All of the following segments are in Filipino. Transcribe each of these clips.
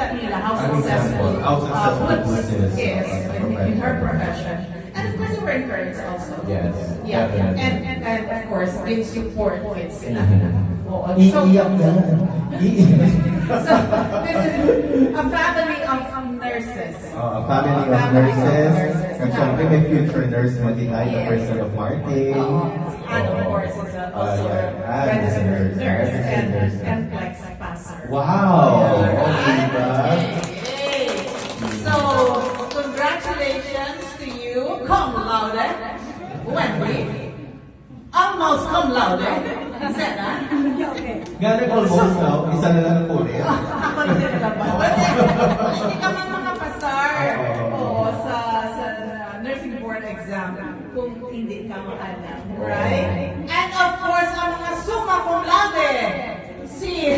makikita nila how successful Woods is in her profession. And of course, we're encouraged also. Yes. Yeah. And of course, give support with sila. So, Iiyak na. so, this is a family of nurses. A family of nurses. And syempre may future nurse mag-inay na person of Martin. And of course, is also a registered nurse and flex passer. Wow! Yay! So, congratulations to you, cum laude, Wendy. Almost cum laude, Xena. Gano'n almost now, isa na lang po rin. Ako din naman. Hindi ka man makapasar sa nursing board exam kung hindi ka maalam. Right? And of course, ang mga summa cum laude, si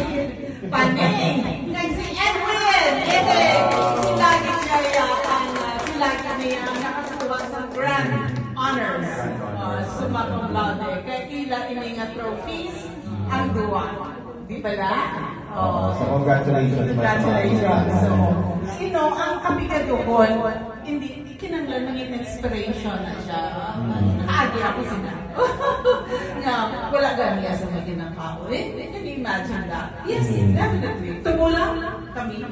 Paning, kay si Edwin, sila niya nakatuwa sa grand honors, summa cum laude, kay ila ini nga trophies, ang duwa. Di ba na? So congratulations. Congratulations. So, ang kapigaduhon, hindi kinanglan maging inspiration na siya. Nakaagi ako sila. Nga, wala ganiya sa mga ginakaw. Can you imagine that? Yes, definitely. Tumula kami.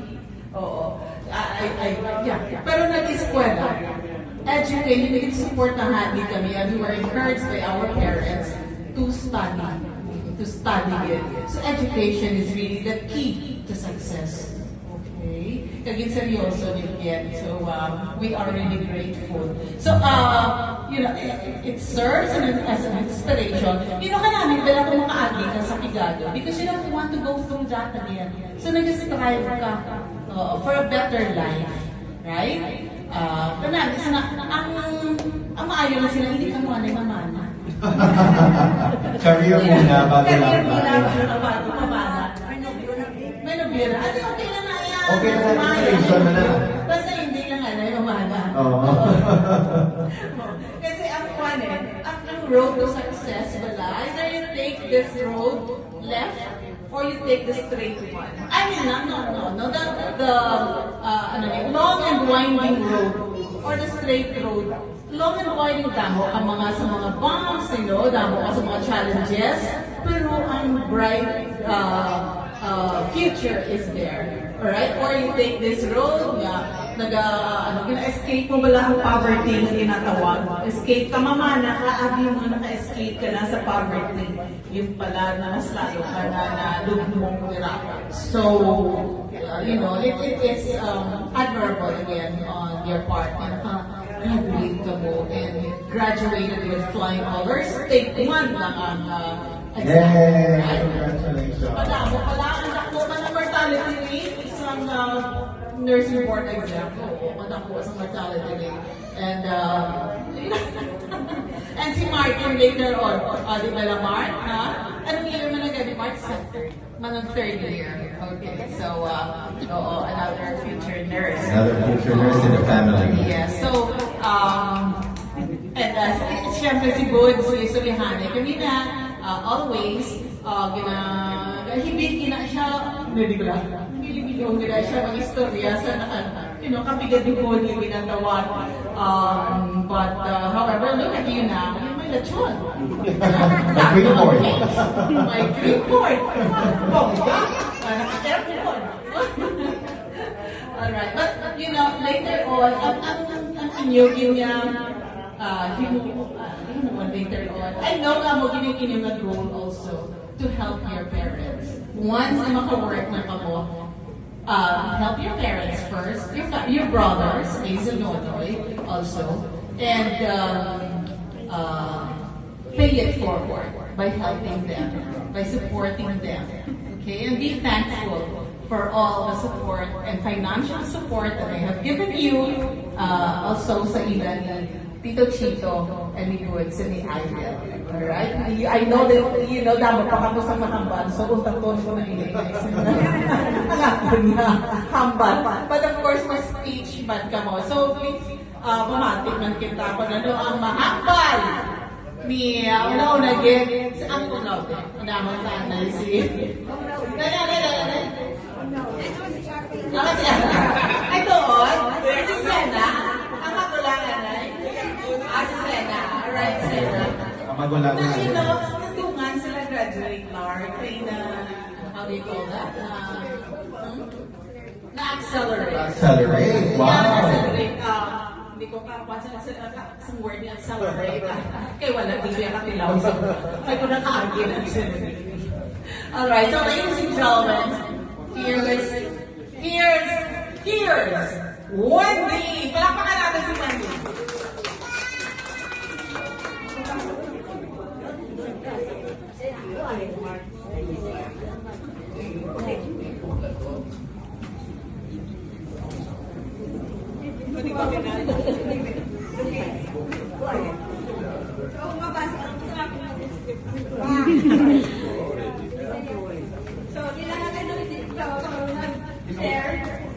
Oo. Yeah. Pero nag-eskwela. Educated, supportahan din kami, and we were encouraged by our parents to study it. So education is really the key to success. Okay? Kaging seryoso din yan. So we are really grateful. So it serves as an inspiration. Namin dala ko mga agi ka sa Pigado because you don't want to go through that again. So nag-strive ka for a better life. Right? Ang maayo na sila, hindi ka muna mamana. Career muna, bago lang. Career muna, bago mamana. May nabira. Okay na na yan. Okay na na, inspiration na na. Basta hindi lang yung mamana. Kasi ang road to success, wala. Either you take this road left, or you take the straight one. I mean, no. The long and winding road or the straight road. Long and winding damo ang sa mga bumps, damo ka sa mga challenges, pero ang bright future is there. Alright? Or you take this road, escape mo wala ang poverty na tinatawag. Escape ka mamana ka, agi mo naka-escape ka na sa poverty. Yung pala na mas lalo ka na lugmong hirap. So, it is admirable again on your part. Graduate ka mo and graduated with flying colors. Take one lang ang exam. Yay! Congratulations. Madamo pala ang nakuha ng mortality rate. Isang nursing board exam. Madamo sa mortality rate. And and si Martin later on, di ba lang Mark? Anong year mo nag-edit? Mark? Manang third year. Okay, so another future nurse. Another future nurse in the family. Yeah, so, and siyempre si Bud, si Sulihane, kami na always, hibig na siya, hindi ko lang, hibig na siya mga istorya sa kapigad ni Bud yung ginagawa. But, however, look at you now, may lechon. My green board. My green board. Bongga. Airport. Alright, but later on, ang inyogin niya, later on, I know nga mo ginigin yung goal also to help your parents. Once na maka-work na ka mo, help your parents first, your brothers, Hazel Nonoy also, and pay it forward by helping them, by supporting them. Okay, and be thankful for all the support and financial support that they have given you, also sa ila ni Tito Chito and ni Woods and ni Idel. Alright? I know that, dapat pa kamo sa mahambal, so utakon ko na ilagay. Alam na, hambal. But of course, mas speech man ka mo. So please, bumatik man kita ko na ang mahambal ni una-una-gin sa ang unaw. Naman sana si... Ay, doon? Si Xena? Ang magulangan ay? Si Xena. Alright, Xena. Ang magulang Na, you know, nandungan sila graduate, Lark. Kaya na, how do you call that? Na-accelerate. Accelerate. Wow. Na-accelerate. Hindi ko kapas sa word niya, accelerate. Kaya wala, di siya katilaw. Kaya ko nakaagi na accelerate. Alright, so ladies and gentlemen, here's Wendy! Palakpakan natin si Wendy. So, kailangan tayo share